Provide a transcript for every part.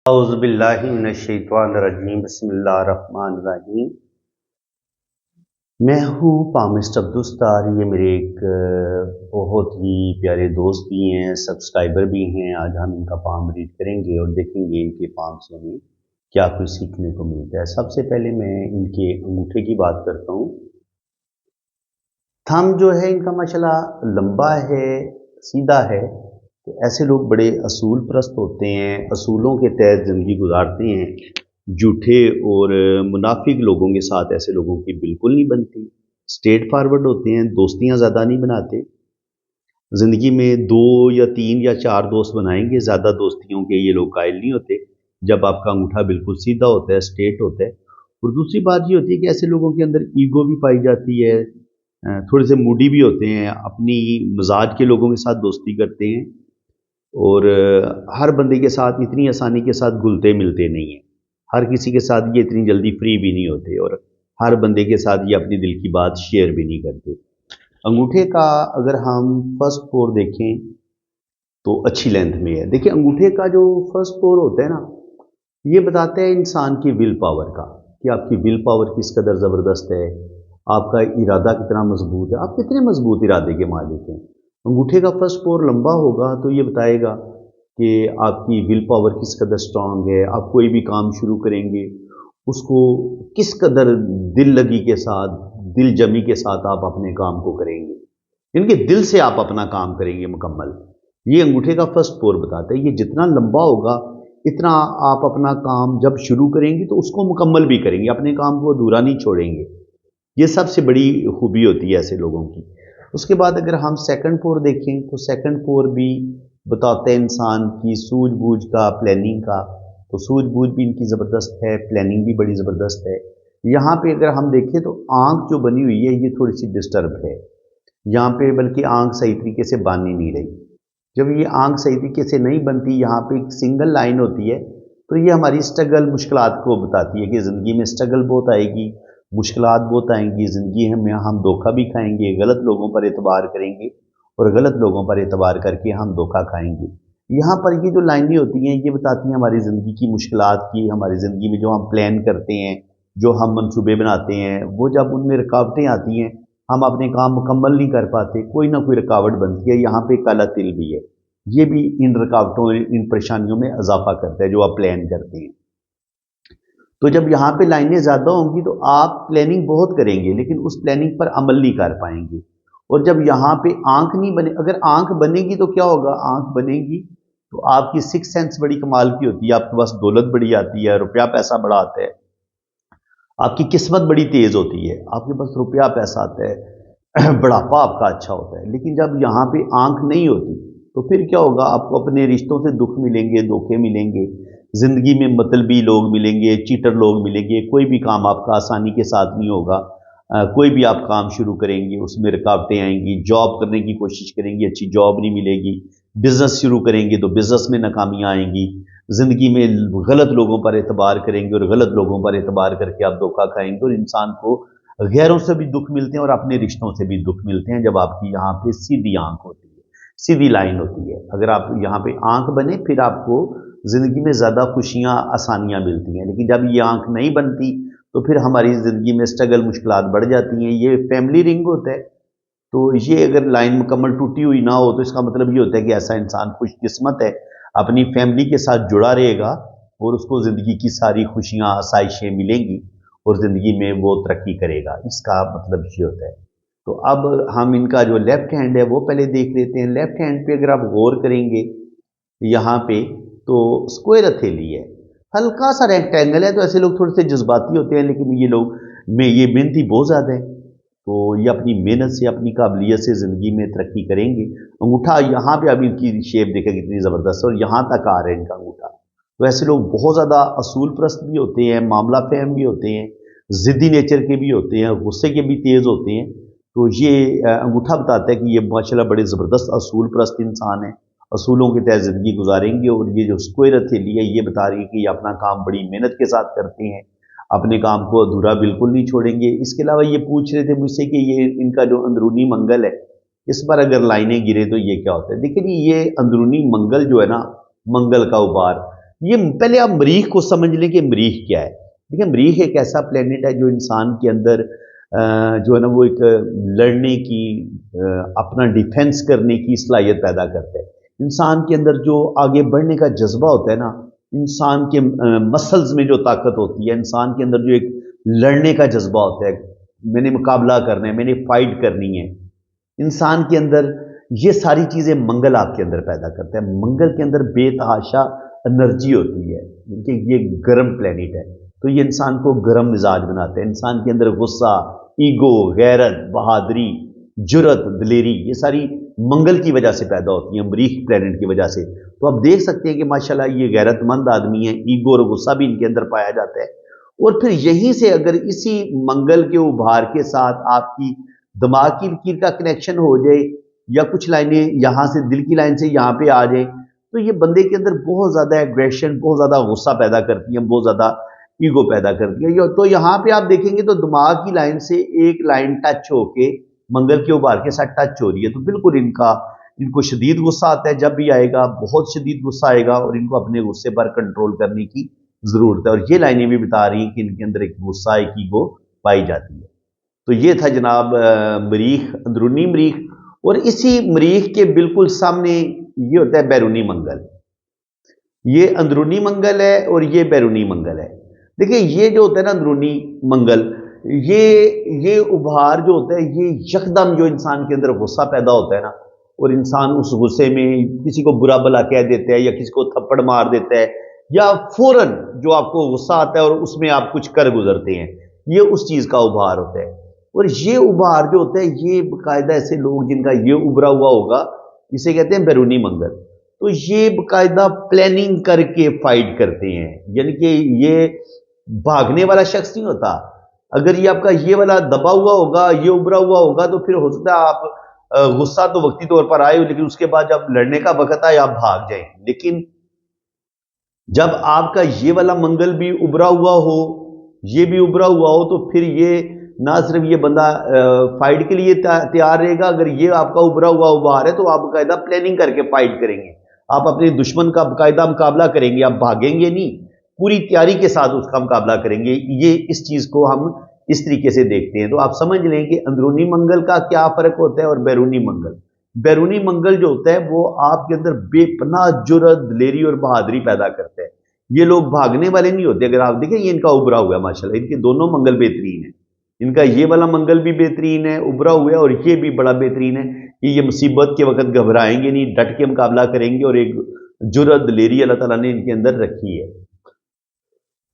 औज़ुबिल्लाहिमिनश्शैतानिर्रजीम बिस्मिल्लाहिर्रहमानिर्रहीम। मैं हूँ पामिस्ट अब्दुस्तार। ये मेरे एक बहुत ही प्यारे दोस्त भी हैं, सब्सक्राइबर भी हैं। आज हम इनका पाम रीड करेंगे और देखेंगे इनके पाम से हमें क्या कुछ सीखने को मिलता है। सबसे पहले मैं इनके अंगूठे की बात करता हूँ। थंब जो है इनका माशाल्लाह लंबा है, सीधा है। तो ऐसे लोग बड़े असूल परस्त होते हैं, असूलों के तहत ज़िंदगी गुजारते हैं। झूठे और मुनाफिक लोगों के साथ ऐसे लोगों की बिल्कुल नहीं बनती। स्ट्रेट फॉरवर्ड होते हैं, दोस्तियां ज़्यादा नहीं बनाते। ज़िंदगी में 2 या 3 या 4 दोस्त बनाएंगे, ज़्यादा दोस्तियों के ये लोग कायल नहीं होते जब आपका अंगूठा बिल्कुल सीधा होता है, स्ट्रेट होता है। और दूसरी बात ये होती है कि ऐसे लोगों के अंदर ईगो भी पाई जाती है, थोड़े से मूडी भी होते हैं, अपनी मजाज के लोगों के साथ दोस्ती करते हैं और हर बंदे के साथ इतनी आसानी के साथ घुलते मिलते नहीं हैं। हर किसी के साथ ये इतनी जल्दी फ्री भी नहीं होते और हर बंदे के साथ ये अपनी दिल की बात शेयर भी नहीं करते। अंगूठे का अगर हम फर्स्ट फोर देखें तो अच्छी लेंथ में है। देखिए अंगूठे का जो फर्स्ट फोर होता है ना, ये बताता है इंसान की विल पावर का, कि आपकी विल पावर किस कदर ज़बरदस्त है, आपका इरादा कितना मजबूत है, आप कितने मजबूत इरादे के मालिक हैं। अंगूठे का फर्स्ट फोर लंबा होगा तो ये बताएगा कि आपकी विल पावर किस कदर स्ट्रांग है। आप कोई भी काम शुरू करेंगे उसको किस कदर दिल लगी के साथ, दिल जमी के साथ आप अपने काम को करेंगे, इनके दिल से आप अपना काम करेंगे मुकम्मल। ये अंगूठे का फर्स्ट फोर बताता है। ये जितना लंबा होगा इतना आप अपना काम जब शुरू करेंगे तो उसको मुकम्मल भी करेंगे, अपने काम को अधूरा नहीं छोड़ेंगे। ये सबसे बड़ी खूबी होती है ऐसे लोगों की। उसके बाद अगर हम सेकंड फोर देखें तो सेकंड फोर भी बताते हैं इंसान की सूझबूझ का, प्लानिंग का। तो सूझबूझ भी इनकी ज़बरदस्त है, प्लानिंग भी बड़ी ज़बरदस्त है। यहाँ पे अगर हम देखें तो आंख जो बनी हुई है ये थोड़ी सी डिस्टर्ब है यहाँ पे, बल्कि आंख सही तरीके से बन ही नहीं रही। जब ये आंख सही तरीके से नहीं बनती, यहाँ पे एक सिंगल लाइन होती है, तो ये हमारी स्ट्रगल मुश्किलात को बताती है कि ज़िंदगी में स्ट्रगल बहुत आएगी, मुश्किलात बहुत आएंगी। ज़िंदगी में हम धोखा भी खाएंगे, गलत लोगों पर एतबार करेंगे और गलत लोगों पर एतबार करके हम धोखा खाएंगे। यहाँ पर ये जो लाइनें होती हैं ये बताती हैं हमारी ज़िंदगी की मुश्किलात की। हमारी ज़िंदगी में जो हम प्लान करते हैं, जो हम मंसूबे बनाते हैं, वो जब उनमें रुकावटें आती हैं, हम अपने काम मुकम्मल नहीं कर पाते, कोई ना कोई रुकावट बनती है। यहाँ पे काला तिल भी है, ये भी इन रुकावटों, इन परेशानियों में इजाफा करता है जो आप प्लान करते हैं। तो जब यहाँ पे लाइनें ज़्यादा होंगी तो आप प्लानिंग बहुत करेंगे लेकिन उस प्लानिंग पर अमल नहीं कर पाएंगे। और जब यहाँ पे आंख नहीं बने, अगर आंख बनेगी तो क्या होगा, आंख बनेगी तो आपकी सिक्स सेंस बड़ी कमाल की होती है, आपके पास दौलत बड़ी आती है, रुपया पैसा बड़ा आता है, आपकी किस्मत बड़ी तेज होती है, आपके पास रुपया पैसा आता है, बुढ़ापा आपका अच्छा होता है। लेकिन जब यहाँ पे आंख नहीं होती तो फिर क्या होगा, आपको अपने रिश्तों से दुख मिलेंगे, धोखे मिलेंगे, जिंदगी में मतलबी लोग मिलेंगे, चीटर लोग मिलेंगे, कोई भी काम आपका आसानी के साथ नहीं होगा। कोई भी आप काम शुरू करेंगे उसमें रुकावटें आएंगी, जॉब करने की कोशिश करेंगे अच्छी जॉब नहीं मिलेगी, बिजनेस शुरू करेंगे तो बिजनेस में नाकामियां आएंगी, ज़िंदगी में गलत लोगों पर एतबार करेंगे और गलत लोगों पर एतबार करके आप धोखा खाएंगे। और इंसान को गैरों से भी दुख मिलते हैं और अपने रिश्तों से भी दुख मिलते हैं जब आपकी यहाँ पे सीधी आंख होती है, सीधी लाइन होती है। अगर आप यहाँ पे आंख बने फिर आपको ज़िंदगी में ज़्यादा खुशियाँ, आसानियाँ मिलती हैं। लेकिन जब ये आंख नहीं बनती तो फिर हमारी ज़िंदगी में स्ट्रगल, मुश्किलात बढ़ जाती हैं। ये फैमिली रिंग होता है। तो ये अगर लाइन मुकम्मल टूटी हुई ना हो तो इसका मतलब ये होता है कि ऐसा इंसान खुशकिस्मत है, अपनी फैमिली के साथ जुड़ा रहेगा और उसको ज़िंदगी की सारी खुशियाँ, आसाइशें मिलेंगी और ज़िंदगी में वो तरक्की करेगा। इसका मतलब ये होता है। तो अब हम इनका जो लेफ्ट हैंड है वो पहले देख लेते हैं। लेफ्ट हैंड पे अगर आप गौर करेंगे यहाँ पे तो स्क्वायर हथेली है, हल्का सा रेक्टेंगल है। तो ऐसे लोग थोड़े से जज्बाती होते हैं लेकिन ये लोग में ये मेहनती बहुत ज़्यादा है। तो ये अपनी मेहनत से, अपनी काबिलियत से ज़िंदगी में तरक्की करेंगे। अंगूठा यहाँ पे अभी इनकी शेप देखा कितनी ज़बरदस्त है और यहाँ तक आ रहा है इनका अंगूठा। तो ऐसे लोग बहुत ज़्यादा असूल परस्त भी होते हैं, मामला फहम भी होते हैं, ज़िद्दी नेचर के भी होते हैं, गुस्से के भी तेज़ होते हैं। तो ये अंगूठा बताता है कि ये माशाल्लाह बड़े ज़बरदस्त असूल परस्त इंसान है, असूलों के तहत ज़िंदगी गुजारेंगे। और ये जो स्क्वायर हथेली है ये बता रही है कि ये अपना काम बड़ी मेहनत के साथ करते हैं, अपने काम को अधूरा बिल्कुल नहीं छोड़ेंगे। इसके अलावा ये पूछ रहे थे मुझसे कि ये इनका जो अंदरूनी मंगल है इस पर अगर लाइनें गिरे तो ये क्या होता है। देखिए ये अंदरूनी मंगल जो है ना, मंगल का उबार, یہ پہلے آپ مریخ کو سمجھ لیں کہ مریخ کیا ہے. دیکھیں مریخ ایک ایسا پلینٹ ہے جو انسان کے اندر جو ہے نا وہ ایک لڑنے کی اپنا ڈیفینس کرنے کی صلاحیت پیدا کرتا ہے. انسان کے اندر جو آگے بڑھنے کا جذبہ ہوتا ہے نا، انسان کے مسلز میں جو طاقت ہوتی ہے، انسان کے اندر جو ایک لڑنے کا جذبہ ہوتا ہے، میں نے مقابلہ کرنا ہے، میں نے فائٹ کرنی ہے، انسان کے اندر یہ ساری چیزیں منگل آپ کے اندر پیدا کرتا ہے. منگل کے اندر بے تحاشا انرجی ہوتی ہے کیونکہ یہ گرم پلینٹ ہے، تو یہ انسان کو گرم مزاج بناتا ہے. انسان کے اندر غصہ، ایگو، غیرت، بہادری، جرت، دلیری، یہ ساری منگل کی وجہ سے پیدا ہوتی ہیں، مریخ پلینٹ کی وجہ سے. تو آپ دیکھ سکتے ہیں کہ ماشاءاللہ یہ غیرت مند آدمی ہیں، ایگو اور غصہ بھی ان کے اندر پایا جاتا ہے. اور پھر یہیں سے اگر اسی منگل کے ابھار کے ساتھ آپ کی دماغ کی لکیر کا کنیکشن ہو جائے یا کچھ لائنیں یہاں سے دل کی لائن سے یہاں پہ آ جائیں، تو یہ بندے کے اندر بہت زیادہ ایگریشن، بہت زیادہ غصہ پیدا کرتی ہیں، بہت زیادہ ایگو پیدا کرتی ہے. تو یہاں پہ آپ دیکھیں گے تو دماغ کی لائن سے ایک لائن ٹچ ہو کے منگل کے ابھار کے ساتھ ٹچ ہو رہی ہے. تو بالکل ان کو شدید غصہ آتا ہے، جب بھی آئے گا بہت شدید غصہ آئے گا، اور ان کو اپنے غصے پر کنٹرول کرنے کی ضرورت ہے. اور یہ لائنیں بھی بتا رہی ہیں کہ ان کے اندر ایک غصہ، ایک ایگو پائی جاتی ہے. تو یہ تھا جناب مریخ، اندرونی مریخ. اور اسی مریخ کے بالکل سامنے یہ ہوتا ہے بیرونی منگل. یہ اندرونی منگل ہے اور یہ بیرونی منگل ہے. دیکھیں یہ جو ہوتا ہے نا اندرونی منگل، یہ ابھار جو ہوتا ہے، یہ یکدم جو انسان کے اندر غصہ پیدا ہوتا ہے نا، اور انسان اس غصے میں کسی کو برا بھلا کہہ دیتا ہے یا کسی کو تھپڑ مار دیتا ہے، یا فوراً جو آپ کو غصہ آتا ہے اور اس میں آپ کچھ کر گزرتے ہیں، یہ اس چیز کا ابھار ہوتا ہے. اور یہ ابھار جو ہوتا ہے، یہ باقاعدہ ایسے لوگ جن کا یہ ابھرا ہوا ہوگا، اسے کہتے ہیں بیرونی منگل. تو یہ باقاعدہ پلاننگ کر کے فائٹ کرتے ہیں، یعنی کہ یہ بھاگنے والا شخص نہیں ہوتا. اگر یہ آپ کا یہ والا دبا ہوا ہوگا، یہ ابھرا ہوا ہوگا، تو پھر ہو سکتا ہے آپ غصہ تو وقتی طور پر آئے، لیکن اس کے بعد جب لڑنے کا وقت آئے آپ بھاگ جائیں. لیکن جب آپ کا یہ والا منگل بھی ابھرا ہوا ہو، یہ بھی ابھرا ہوا ہو، تو پھر یہ نہ صرف یہ بندہ فائٹ کے لیے تیار رہے گا. اگر یہ آپ کا ابھرا ہوا ابھار ہے تو آپ باقاعدہ پلاننگ کر کے فائٹ کریں گے، آپ اپنے دشمن کا باقاعدہ مقابلہ کریں گے، آپ بھاگیں گے نہیں، پوری تیاری کے ساتھ اس کا مقابلہ کریں گے. یہ اس چیز کو ہم اس طریقے سے دیکھتے ہیں. تو آپ سمجھ لیں کہ اندرونی منگل کا کیا فرق ہوتا ہے اور بیرونی منگل. بیرونی منگل جو ہوتا ہے وہ آپ کے اندر بے پناہ جرت، دلیری اور بہادری پیدا کرتا ہے. یہ لوگ بھاگنے والے نہیں ہوتے. اگر آپ دیکھیں یہ ان کا ابھرا ہوا ہے، ماشاءاللہ ان کے دونوں منگل بہترین ہیں. ان کا یہ والا منگل بھی بہترین ہے، ابھرا ہوا ہے، اور یہ بھی بڑا بہترین ہے کہ یہ مصیبت کے وقت گھبرائیں گے نہیں، ڈٹ کے مقابلہ کریں گے، اور ایک جرت، دلیری اللہ تعالیٰ نے ان کے اندر رکھی ہے.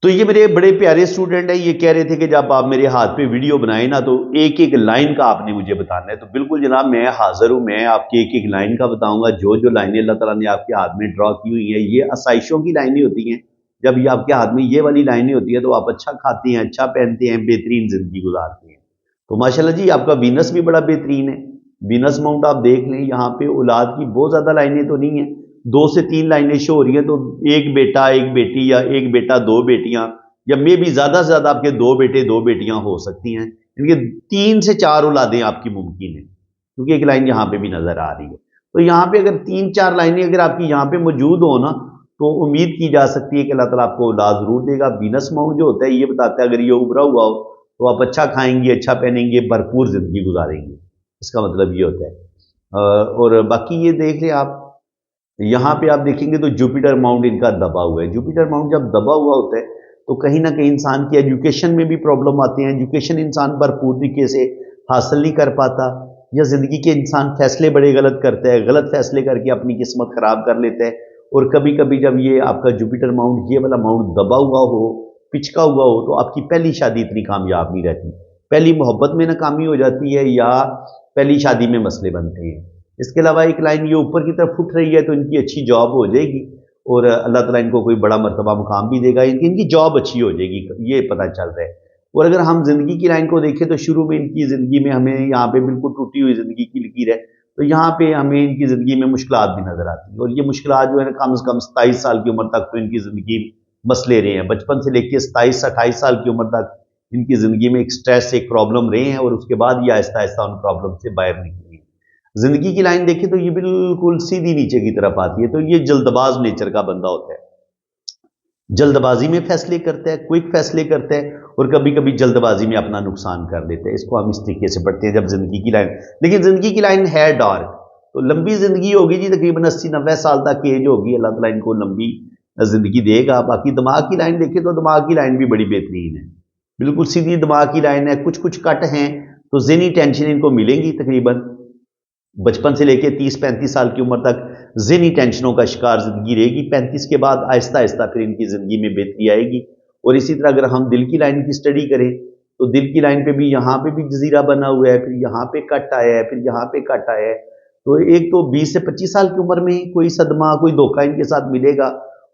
تو یہ میرے بڑے پیارے اسٹوڈنٹ ہیں، یہ کہہ رہے تھے کہ جب آپ میرے ہاتھ پہ ویڈیو بنائیں نا تو ایک ایک لائن کا آپ نے مجھے بتانا ہے. تو بالکل جناب میں حاضر ہوں، میں آپ کی ایک ایک لائن کا بتاؤں گا. جو لائنیں اللہ تعالیٰ نے آپ کے ہاتھ میں ڈرا کی ہوئی ہیں، یہ آسائشوں کی لائنیں ہوتی ہیں. جب یہ آپ کے ہاتھ میں یہ والی لائنیں ہوتی ہیں تو آپ اچھا کھاتے ہیں، اچھا پہنتے ہیں، بہترین زندگی گزارتے ہیں. تو ماشاءاللہ جی آپ کا وینس بھی بڑا بہترین ہے. وینس ماؤنٹ آپ دیکھ لیں، یہاں پہ اولاد کی بہت زیادہ لائنیں تو نہیں ہیں، 2 سے 3 لائنیں شو ہو رہی ہیں. تو ایک بیٹا، ایک بیٹی، یا ایک بیٹا 2 بیٹیاں، یا میں بھی زیادہ سے زیادہ آپ کے 2 بیٹے 2 بیٹیاں ہو سکتی ہیں. کیونکہ 3 سے 4 اولادیں آپ کی ممکن ہیں، کیونکہ ایک لائن یہاں پہ بھی نظر آ رہی ہے. تو یہاں پہ اگر 3-4 لائنیں اگر آپ کی یہاں پہ موجود ہو نا، تو امید کی جا سکتی ہے کہ اللہ تعالیٰ آپ کو اولاد ضرور دے گا. وینس ماؤنٹ جو ہوتا ہے یہ بتاتا ہے اگر یہ ابھرا ہوا ہو تو آپ اچھا کھائیں گے، اچھا پہنیں گے، بھرپور زندگی گزاریں گے. اس کا مطلب یہ ہوتا ہے. اور باقی یہ دیکھ لیں آپ، یہاں پہ آپ دیکھیں گے تو جوپیٹر ماؤنٹ ان کا دبا ہوا ہے. جوپیٹر ماؤنٹ جب دبا ہوا ہوتا ہے تو کہیں نہ کہیں انسان کی ایجوکیشن میں بھی پرابلم آتے ہیں. ایجوکیشن انسان بھرپور طریقے سے حاصل نہیں کر پاتا، یا زندگی کے انسان فیصلے بڑے غلط کرتا ہے، غلط فیصلے کر کے اپنی قسمت خراب کر لیتا ہے. اور کبھی کبھی جب یہ آپ کا جوپیٹر ماؤنٹ، یہ والا ماؤنٹ دبا ہوا ہو، پچکا ہوا ہو، تو آپ کی پہلی شادی اتنی کامیاب نہیں رہتی، پہلی محبت میں ناکامی ہو جاتی ہے، یا پہلی شادی میں مسئلے بنتے ہیں. اس کے علاوہ ایک لائن یہ اوپر کی طرف اٹھ رہی ہے تو ان کی اچھی جاب ہو جائے گی، اور اللہ تعالیٰ ان کو کوئی بڑا مرتبہ مقام بھی دے گا، ان کی جاب اچھی ہو جائے گی، یہ پتہ چل رہا ہے. اور اگر ہم زندگی کی لائن کو دیکھیں تو شروع میں ان کی زندگی میں ہمیں یہاں پہ بالکل ٹوٹی ہوئی زندگی کی لکیر ہے. تو یہاں پہ ہمیں ان کی زندگی میں مشکلات بھی نظر آتی ہیں، اور یہ مشکلات جو ہے نا کم از کم 27 سال کی عمر تک تو ان کی زندگی مسئلے رہے ہیں. بچپن سے لے کے 27 سے 28 سال کی عمر تک ان کی زندگی میں ایک سٹریس، ایک پرابلم رہے ہیں، اور اس کے بعد یہ آہستہ آہستہ ان پرابلم سے باہر نکلی ہیں. زندگی کی لائن دیکھیں تو یہ بالکل سیدھی نیچے کی طرف آتی ہے. تو یہ جلد باز نیچر کا بندہ ہوتا ہے. جلد بازی میں فیصلے کرتا ہے، کوئک فیصلے کرتا ہے، اور کبھی کبھی جلد بازی میں اپنا نقصان کر دیتا ہے۔ اس کو ہم اس طریقے سے پڑھتے ہیں جب زندگی کی لائن، لیکن زندگی کی لائن ہے ڈارک، تو لمبی زندگی ہوگی جی، تقریباً 80-90 سال تک ایج ہوگی، اللہ تعالیٰ ان کو لمبی زندگی دے گا۔ باقی دماغ کی لائن دیکھیں تو دماغ کی لائن بھی بڑی بہترین ہے، بالکل سیدھی دماغ کی لائن ہے۔ کچھ کچھ کٹ ہیں تو ذہنی ٹینشن ان کو ملیں گی، تقریباً بچپن سے لے کے 30-35 سال کی عمر تک ذہنی ٹینشنوں کا شکار زندگی رہے گی۔ 35 کے بعد آہستہ آہستہ پھر ان کی زندگی میں بہتری آئے گی۔ اور اسی طرح اگر ہم دل کی لائن کی سٹڈی کریں تو دل کی لائن پہ بھی یہاں پہ بھی جزیرہ بنا ہوا ہے، پھر یہاں پہ کٹ آیا ہے، پھر یہاں پہ کٹ آیا ہے۔ تو ایک تو 20 سے 25 سال کی عمر میں کوئی صدمہ، کوئی دھوکہ ان کے ساتھ ملے گا،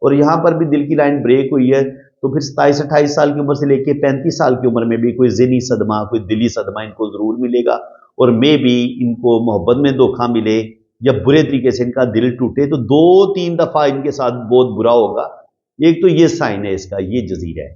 اور یہاں پر بھی دل کی لائن بریک ہوئی ہے، تو پھر 27-28 سال کی عمر سے لے کے 35 سال کی عمر میں بھی کوئی ذہنی صدمہ، کوئی دلی صدمہ ان کو ضرور ملے گا، اور میں بھی ان کو محبت میں دھوکہ ملے یا برے طریقے سے ان کا دل ٹوٹے تو 2-3 دفعہ ان کے ساتھ بہت برا ہوگا۔ ایک تو یہ سائن ہے اس کا، یہ جزیرہ ہے،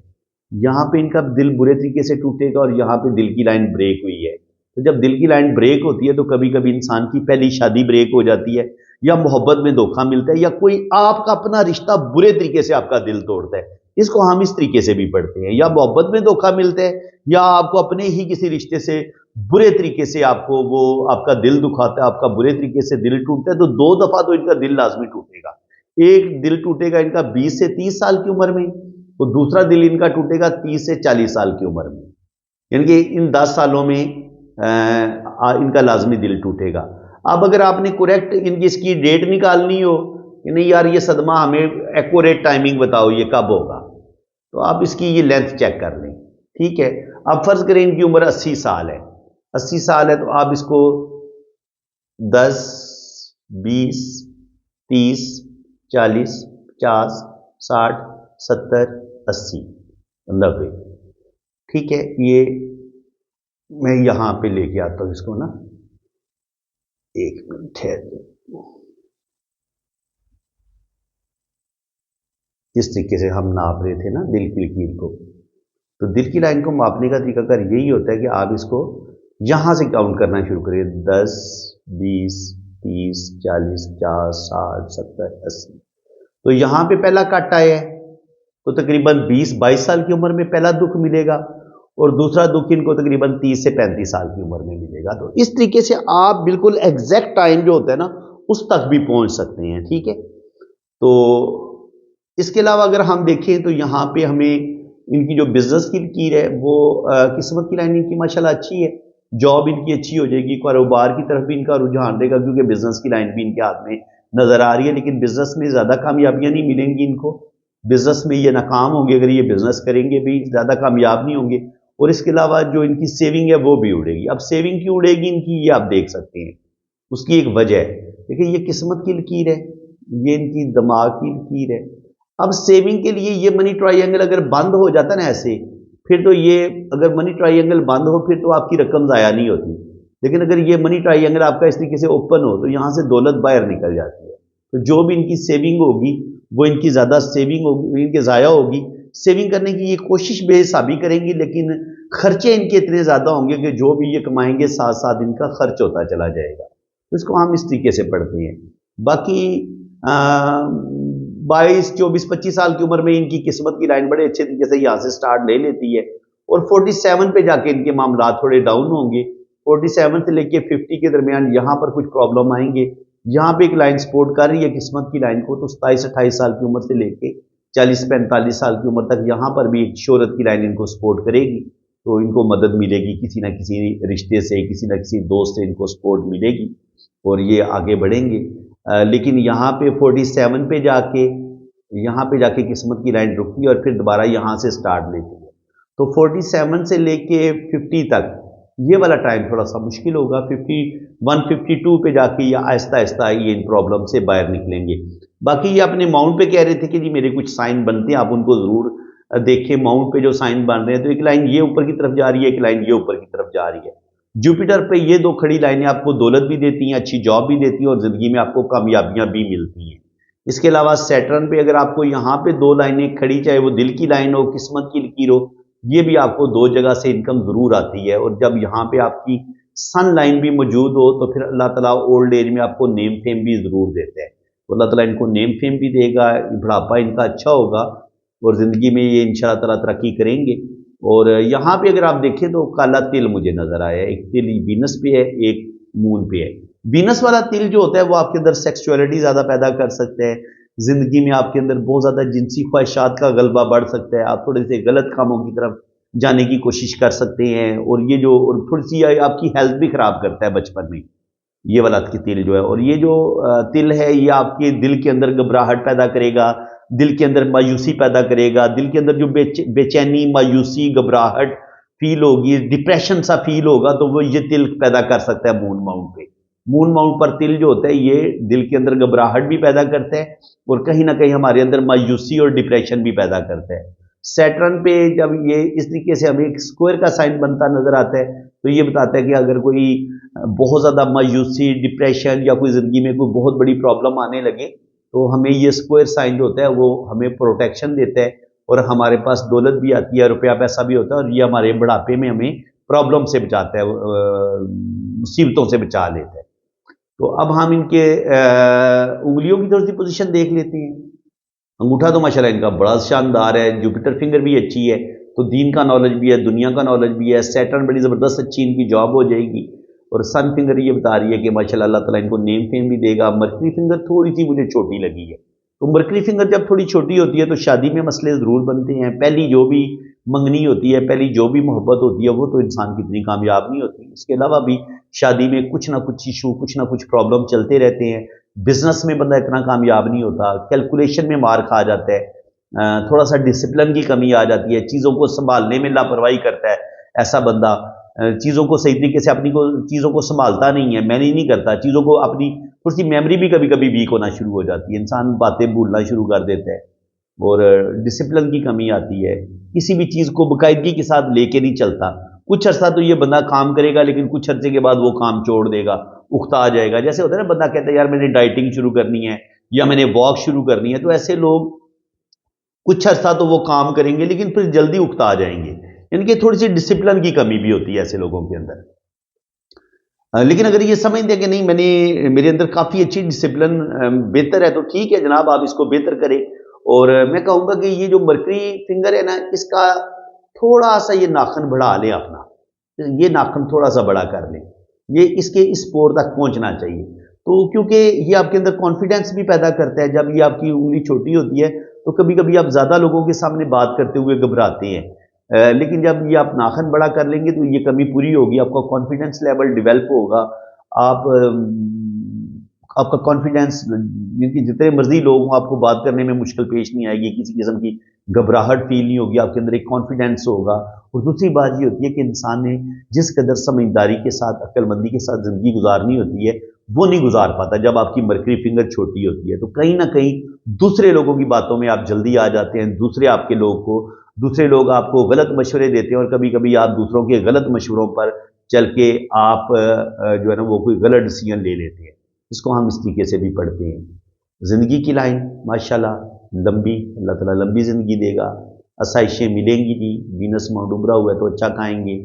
یہاں پہ ان کا دل برے طریقے سے ٹوٹے گا، اور یہاں پہ دل کی لائن بریک ہوئی ہے۔ تو جب دل کی لائن بریک ہوتی ہے تو کبھی کبھی انسان کی پہلی شادی بریک ہو جاتی ہے، یا محبت میں دھوکہ ملتا ہے، یا کوئی آپ کا اپنا رشتہ برے طریقے سے آپ کا دل توڑتا ہے۔ اس کو ہم اس طریقے سے بھی پڑھتے ہیں، یا محبت میں دھوکہ ملتا ہے، یا آپ کو اپنے ہی کسی رشتے سے برے طریقے سے آپ کو وہ آپ کا دل دکھاتا ہے، آپ کا برے طریقے سے دل ٹوٹتا ہے، تو 2 دفعہ تو ان کا دل لازمی ٹوٹے گا۔ ایک دل ٹوٹے گا ان کا 20 سے 30 سال کی عمر میں، تو دوسرا دل ان کا ٹوٹے گا 30 سے 40 سال کی عمر میں، یعنی کہ ان 10 سالوں میں ان کا لازمی دل ٹوٹے گا۔ اب اگر آپ نے کریکٹ ان کی اس کی ڈیٹ نکالنی ہو کہ نہیں یار یہ صدمہ ہمیں ایکوریٹ ٹائمنگ بتاؤ یہ کب ہوگا، تو آپ اس کی یہ لینتھ چیک کر لیں، ٹھیک ہے۔ اب فرض کریں ان کی عمر 80 سال ہے، 80 سال ہے، تو آپ اس کو 10 20 30 40 50 60 70 80 90، ٹھیک ہے۔ یہ میں یہاں پہ لے کے آتا ہوں اس کو نا، ایک منٹ ٹھہر جائیں۔ اس طریقے سے ہم ناپ رہے تھے نا دل کی لکیر کو، تو دل کی لائن کو ماپنے کا طریقہ کار یہی ہوتا ہے کہ آپ اس کو یہاں سے کاؤنٹ کرنا شروع کریں، 10 20 30 40 50 60 70 80، تو یہاں پہ پہلا کٹ آیا ہے، تو تقریباً 20-22 سال کی عمر میں پہلا دکھ ملے گا، اور دوسرا دکھ ان کو تقریباً 30 سے 35 سال کی عمر میں ملے گا۔ تو اس طریقے سے آپ بالکل ایگزیکٹ ٹائم جو ہوتا ہے نا اس تک بھی پہنچ سکتے ہیں، ٹھیک ہے۔ تو اس کے علاوہ اگر ہم دیکھیں تو یہاں پہ ہمیں ان کی جو بزنس کی لکیر ہے وہ قسمت کی لائن ان کی ماشاءاللہ اچھی ہے، جاب ان کی اچھی ہو جائے گی، کاروبار کی طرف بھی ان کا رجحان رہے گا، کیونکہ بزنس کی لائن بھی ان کے ہاتھ میں نظر آ رہی ہے، لیکن بزنس میں زیادہ کامیابیاں نہیں ملیں گی ان کو، بزنس میں یہ ناکام ہوں گے، اگر یہ بزنس کریں گے بھی زیادہ کامیاب نہیں ہوں گے، اور اس کے علاوہ جو ان کی سیونگ ہے وہ بھی اڑے گی۔ اب سیونگ کیوں اڑے گی ان کی، یہ آپ دیکھ سکتے ہیں، اس کی ایک وجہ ہے، دیکھیں یہ قسمت کی لکیر ہے، یہ ان کی دماغ کی لکیر ہے۔ اب سیونگ کے لیے یہ منی ٹرائی اینگل اگر بند ہو جاتا نا ایسے، پھر تو یہ اگر منی ٹرائی اینگل بند ہو پھر تو آپ کی رقم ضائع نہیں ہوتی، لیکن اگر یہ منی ٹرائی اینگل آپ کا اس طریقے سے اوپن ہو تو یہاں سے دولت باہر نکل جاتی ہے۔ تو جو بھی ان کی سیونگ ہوگی وہ ان کی زیادہ سیونگ ہوگی، ان کے ضائع ہوگی، سیونگ کرنے کی یہ کوشش بے حسابی کریں گی، لیکن خرچے ان کے اتنے زیادہ ہوں گے کہ جو بھی یہ کمائیں گے ساتھ ساتھ ان کا خرچ ہوتا چلا جائے گا۔ تو اس کو ہم اس طریقے سے پڑھتے ہیں۔ باقی 22 24 25 سال کی عمر میں ان کی قسمت کی لائن بڑے اچھے طریقے سے یہاں سے سٹارٹ لے لیتی ہے، اور 47 پہ جا کے ان کے معاملات تھوڑے ڈاؤن ہوں گے، 47 سے لے کے 50 کے درمیان یہاں پر کچھ پرابلم آئیں گے۔ یہاں پہ ایک لائن سپورٹ کر رہی ہے قسمت کی لائن کو، تو 27-28 سال کی عمر سے لے کے 40-45 سال کی عمر تک یہاں پر بھی ایک شہرت کی لائن ان کو سپورٹ کرے گی، تو ان کو مدد ملے گی کسی نہ کسی رشتے سے، کسی نہ کسی دوست سے ان کو سپورٹ ملے گی، اور یہ آگے بڑھیں گے۔ لیکن یہاں پہ 47 پہ جا کے یہاں پہ جا کے قسمت کی لائن رکتی ہے، اور پھر دوبارہ یہاں سے سٹارٹ لیتی ہے، تو 47 سے لے کے 50 تک یہ والا ٹائم تھوڑا سا مشکل ہوگا۔ 51 52 پہ جا کے یہ آہستہ آہستہ یہ ان پرابلم سے باہر نکلیں گے۔ باقی یہ اپنے ماؤنٹ پہ کہہ رہے تھے کہ جی میرے کچھ سائن بنتے ہیں، آپ ان کو ضرور دیکھیں، ماؤنٹ پہ جو سائن بن رہے ہیں، تو ایک لائن یہ اوپر کی طرف جا رہی ہے، ایک لائن یہ اوپر کی طرف جا رہی ہے۔ جوپیٹر پہ یہ 2 کھڑی لائنیں آپ کو دولت بھی دیتی ہیں، اچھی جاب بھی دیتی ہیں، اور زندگی میں آپ کو کامیابیاں بھی ملتی ہیں۔ اس کے علاوہ سیٹرن پہ اگر آپ کو یہاں پہ 2 لائنیں کھڑی، چاہے وہ دل کی لائن ہو، قسمت کی لکیر ہو، یہ بھی آپ کو 2 جگہ سے انکم ضرور آتی ہے، اور جب یہاں پہ آپ کی سن لائن بھی موجود ہو تو پھر اللہ تعالیٰ اولڈ ایج میں آپ کو نیم فیم بھی ضرور دیتا ہے، تو اللہ تعالیٰ ان کو نیم فیم بھی دے گا، بڑھاپا ان کا اچھا ہوگا، اور ज़िंदगी में ये इंशाअल्लाह ताला तरक्की करेंगे। और यहाँ पे अगर आप देखें तो काला तिल मुझे नज़र आया है। एक तिल वीनस पे है, एक मून पे है। वीनस वाला तिल जो होता है वो आपके अंदर सेक्सुअलिटी ज़्यादा पैदा कर सकता है, ज़िंदगी में आपके अंदर बहुत ज़्यादा जिनसी ख्वाहिशात का गलबा बढ़ सकता है, आप थोड़े से गलत कामों की तरफ जाने की कोशिश कर सकते हैं। और ये जो और थोड़ी सी आपकी हेल्थ भी ख़राब करता है बचपन में, ये वाला तिल जो है। और ये जो तिल है ये आपके दिल के अंदर घबराहट पैदा करेगा, दिल के अंदर मायूसी पैदा करेगा, दिल के अंदर जो बेचैनी, मायूसी, घबराहट फील होगी, डिप्रेशन सा फील होगा, तो वो ये तिल पैदा कर सकता है मून माउंट पे। मून माउंट पर तिल जो होता है ये दिल के अंदर घबराहट भी पैदा करता है और कहीं ना कहीं हमारे अंदर मायूसी और डिप्रेशन भी पैदा करता है। सैटर्न पे जब ये इस तरीके से हमें एक स्क्वायर का साइन बनता नजर आता है तो ये बताता है कि अगर कोई बहुत ज़्यादा मायूसी, डिप्रेशन या कोई ज़िंदगी में कोई बहुत बड़ी प्रॉब्लम आने लगे तो हमें ये स्क्वायर साइन जो होता है वो हमें प्रोटेक्शन देता है और हमारे पास दौलत भी आती है, रुपया पैसा भी होता है, और ये हमारे बुढ़ापे में हमें प्रॉब्लम से बचाता है, मुसीबतों से बचा लेता है। तो अब हम इनके उंगलियों की थोड़ी सी पोजीशन देख लेते हैं। अंगूठा तो माशाल्लाह इनका बड़ा शानदार है, जुपिटर फिंगर भी अच्छी है, तो दीन का नॉलेज भी है, दुनिया का नॉलेज भी है। सैटर्न बड़ी ज़बरदस्त अच्छी इनकी जॉब हो जाएगी। और सन फिंगर ये बता रही है कि माशाल्लाह अल्लाह ताला इनको नेम फेम भी देगा। मरकरी फिंगर थोड़ी सी मुझे छोटी लगी है, तो मरकरी फिंगर जब थोड़ी छोटी होती है तो शादी में मसले ज़रूर बनते हैं। पहली जो भी मंगनी होती है, पहली जो भी मोहब्बत होती है वो तो इंसान की इतनी कामयाब नहीं होती। इसके अलावा भी शादी में कुछ ना कुछ इशू, कुछ ना कुछ प्रॉब्लम चलते रहते हैं। बिजनेस में बंदा इतना कामयाब नहीं होता, कैलकुलेशन में मार खा जाता है, थोड़ा सा डिसिप्लिन की कमी आ जाती है, चीज़ों को संभालने में लापरवाही करता है ऐसा बंदा, चीज़ों को सही तरीके से अपनी को चीज़ों को संभालता नहीं है, मैनेज नहीं करता चीज़ों को, अपनी थोड़ी सी मेमोरी भी कभी कभी वीक होना शुरू हो जाती है, इंसान बातें भूलना शुरू कर देता है और डिसिप्लिन की कमी आती है। किसी भी चीज़ को बाकायदगी के साथ लेके नहीं चलता। कुछ अर्सा तो ये बंदा काम करेगा लेकिन कुछ अर्से के बाद वो काम छोड़ देगा, उकता आ जाएगा। जैसे होता है ना, बंदा कहता है यार मैंने डाइटिंग शुरू करनी है या मैंने वॉक शुरू करनी है, तो ऐसे लोग कुछ अर्सा तो वो काम करेंगे लेकिन फिर जल्दी उकता आ जाएंगे। इनकी थोड़ी सी डिसिप्लिन की कमी भी होती है ऐसे लोगों के अंदर। लेकिन अगर ये समझते हैं कि नहीं मेरे अंदर काफ़ी अच्छी डिसिप्लिन बेहतर है, तो ठीक है जनाब, आप इसको बेहतर करें। और मैं कहूँगा कि ये जो मरकरी फिंगर है ना, इसका थोड़ा सा ये नाखन बढ़ा लें अपना, ये नाखन थोड़ा सा बड़ा कर लें, ये इसके इस पोर तक पहुँचना चाहिए। तो क्योंकि ये आपके अंदर कॉन्फिडेंस भी पैदा करता है। जब ये आपकी उंगली छोटी होती है तो कभी कभी आप ज़्यादा लोगों के सामने बात करते हुए घबराते हैं, लेकिन जब ये आप नाखन बड़ा कर लेंगे तो ये कमी पूरी होगी, आपका कॉन्फिडेंस लेवल डेवलप होगा। आप आपका कॉन्फिडेंस, जितने मर्जी लोग हों आपको बात करने में मुश्किल पेश नहीं आएगी, किसी किस्म की घबराहट फील नहीं होगी, आपके अंदर एक कॉन्फिडेंस होगा। और दूसरी बात ये होती है कि इंसान ने जिस कदर समझदारी के साथ, अक्लमंदी के साथ ज़िंदगी गुजारनी होती है वो नहीं गुजार पाता जब आपकी मरकरी फिंगर छोटी होती है। तो कहीं ना कहीं दूसरे लोगों की बातों में आप जल्दी आ जाते हैं, दूसरे लोग आपको गलत मशवरे देते हैं और कभी कभी आप दूसरों के गलत मशवरों पर चल के आप जो है ना वो कोई गलत डिसीजन ले लेते हैं। इसको हम इस तरीके से भी पढ़ते हैं। ज़िंदगी की लाइन माशाल्लाह लंबी, अल्लाह ताला लंबी ज़िंदगी देगा, आसाइशें मिलेंगी जी। वीनस माउंट उभरा हुआ है तो अच्छा खाएंगे।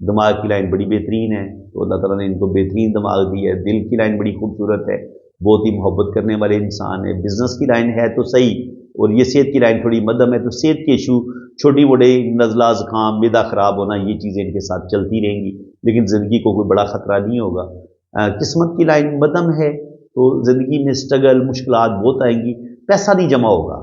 दिमाग की लाइन बड़ी बेहतरीन है, तो अल्लाह ताला ने इनको बेहतरीन दिमाग दी है। दिल की लाइन बड़ी खूबसूरत है, बहुत ही मोहब्बत करने वाले इंसान है। बिजनेस की लाइन है तो सही, और ये सेहत की लाइन थोड़ी मध्यम है, तो सेहत के इशू, छोटी मोटी नज़ला, ज़ुकाम, मैदा ख़राब होना, ये चीज़ें इनके साथ चलती रहेंगी, लेकिन ज़िंदगी को कोई बड़ा ख़तरा नहीं होगा। किस्मत की लाइन मध्यम है तो ज़िंदगी में स्ट्रगल, मुश्किलात बहुत आएंगी, पैसा नहीं जमा होगा।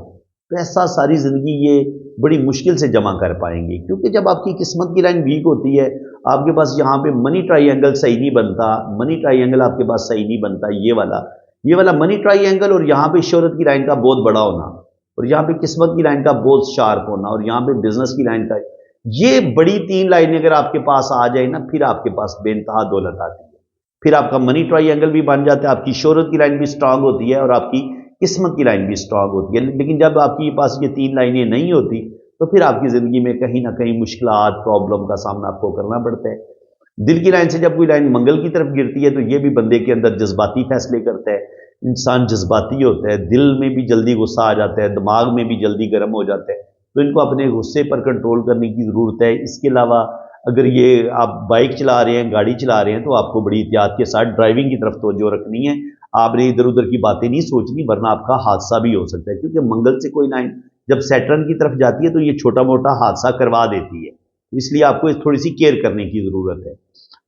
पैसा सारी ज़िंदगी ये बड़ी मुश्किल से जमा कर पाएंगे, क्योंकि जब आपकी किस्मत की लाइन वीक होती है, आपके पास यहाँ पे मनी ट्राइंगल सही नहीं बनता, मनी ट्राइंगल आपके पास सही नहीं बनता, ये वाला मनी ट्राइंगल, और यहाँ पे शोहरत की लाइन का बहुत बड़ा होना, और यहाँ पे किस्मत की लाइन का बहुत शार्प होना, और यहाँ पे बिजनेस की लाइन का, ये बड़ी तीन लाइनें अगर आपके पास आ जाए ना, फिर आपके पास बेइंतहा दौलत आती है। फिर आपका मनी ट्राइंगल भी बन जाता है, आपकी शोहरत की लाइन भी स्ट्रांग होती है और आपकी किस्मत की लाइन भी स्ट्रांग होती है। लेकिन जब आपके पास ये तीन लाइनें नहीं होती तो फिर आपकी ज़िंदगी में कहीं ना कहीं मुश्किलात, प्रॉब्लम का सामना आपको करना पड़ता है। दिल की लाइन से जब कोई लाइन मंगल की तरफ गिरती है तो ये भी बंदे के अंदर जज्बाती फैसले करता है। इंसान जज्बाती होता है, दिल में भी जल्दी गुस्सा आ जाता है, दिमाग में भी जल्दी गर्म हो जाता है, तो इनको अपने गुस्से पर कंट्रोल करने की ज़रूरत है। इसके अलावा अगर ये आप बाइक चला रहे हैं, गाड़ी चला रहे हैं, तो आपको बड़ी एहतियात के साथ ड्राइविंग की तरफ तवज्जो रखनी है। आपने इधर उधर की बातें नहीं सोचनी, वरना आपका हादसा भी हो सकता है, क्योंकि मंगल से कोई लाइन जब सैटर्न की तरफ जाती है तो ये छोटा मोटा हादसा करवा देती है, इसलिए आपको थोड़ी सी केयर करने की ज़रूरत है।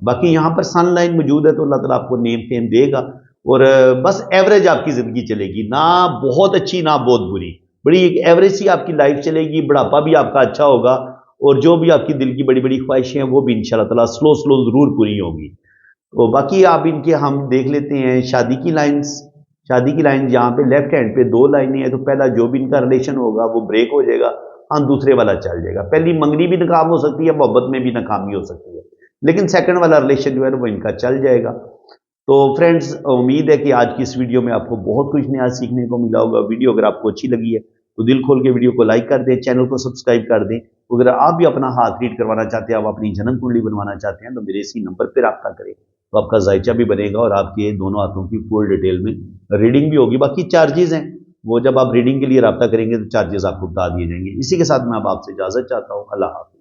बाकी यहाँ पर सनलाइन मौजूद है तो अल्लाह ताला आपको नेम फेम देगा, और बस एवरेज आपकी ज़िंदगी चलेगी, ना बहुत अच्छी ना बहुत बुरी, बड़ी एक एवरेज सी आपकी लाइफ चलेगी, बुढ़ापा भी आपका अच्छा होगा, और जो भी आपकी दिल की बड़ी बड़ी ख्वाहिशें हैं वो भी इंशाल्लाह ताला स्लो स्लो ज़रूर पूरी होंगी। तो बाकी आप इनके हम देख लेते हैं शादी की लाइंस। शादी की लाइन यहाँ पे लेफ्ट हैंड पे दो लाइनें हैं, तो पहला जो भी इनका रिलेशन होगा वो ब्रेक हो जाएगा, हाँ दूसरे वाला चल जाएगा। पहली मंगनी भी नाकाम हो सकती है, मोहब्बत में भी नाकामी हो सकती है, लेकिन सेकंड वाला रिलेशन जो है वो इनका चल जाएगा। तो फ्रेंड्स, उम्मीद है कि आज की इस वीडियो में आपको बहुत कुछ नया सीखने को मिला होगा। वीडियो अगर आपको अच्छी लगी है तो दिल खोल के वीडियो को लाइक कर दें, चैनल को सब्सक्राइब कर दें। अगर आप भी अपना हाथ रीड करवाना चाहते हैं, आप अपनी जन्म कुंडली बनवाना चाहते हैं, तो मेरे इसी नंबर पर रब्ता करें, तो आपका जायचा भी बनेगा और आपके दोनों हाथों की फुल डिटेल में रीडिंग भी होगी। बाकी चार्जेस हैं वो जब आप रीडिंग के लिए रब्ता करेंगे तो चार्जेस आपको बता दिए जाएंगे। इसी के साथ मैं अब आपसे इजाज़त चाहता हूँ। अल्लाह हाफ़िज़।